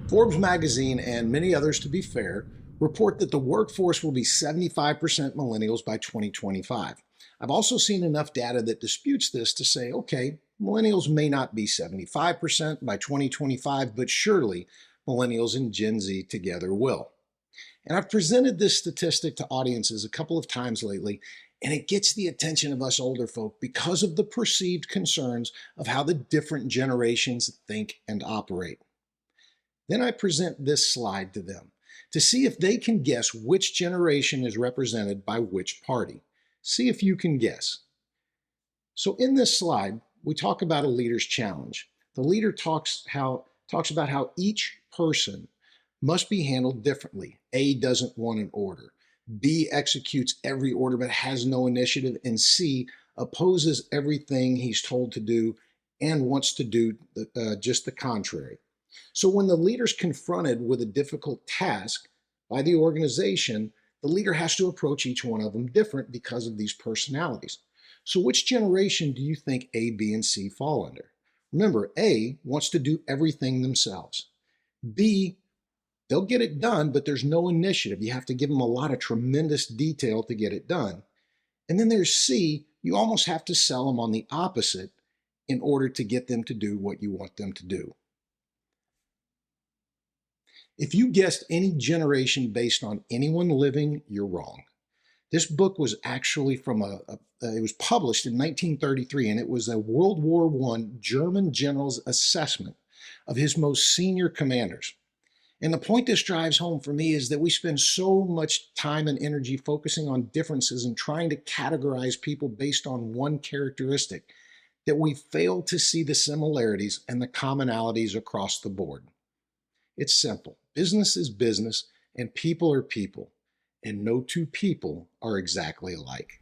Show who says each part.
Speaker 1: Forbes Magazine and many others, to be fair, report that the workforce will be 75% millennials by 2025. I've also seen enough data that disputes this to say, okay, millennials may not be 75% by 2025, but surely millennials and Gen Z together will. And I've presented this statistic to audiences a couple of times lately, and it gets the attention of us older folk because of the perceived concerns of how the different generations think and operate. Then I present this slide to them to see if they can guess which generation is represented by which party. See if you can guess. So in this slide, we talk about a leader's challenge. The leader talks about how each person must be handled differently. A doesn't want an order. B executes every order but has no initiative. And C opposes everything he's told to do and wants to do just the contrary. So when the leader's confronted with a difficult task by the organization, the leader has to approach each one of them different because of these personalities. So which generation do you think A, B, and C fall under? Remember, A wants to do everything themselves. B, they'll get it done, but there's no initiative. You have to give them a lot of tremendous detail to get it done. And then there's C, you almost have to sell them on the opposite in order to get them to do what you want them to do. If you guessed any generation based on anyone living, you're wrong. This book was actually it was published in 1933, and it was a World War I German general's assessment of his most senior commanders. And the point this drives home for me is that we spend so much time and energy focusing on differences and trying to categorize people based on one characteristic that we fail to see the similarities and the commonalities across the board. It's simple. Business is business, and people are people, and no two people are exactly alike.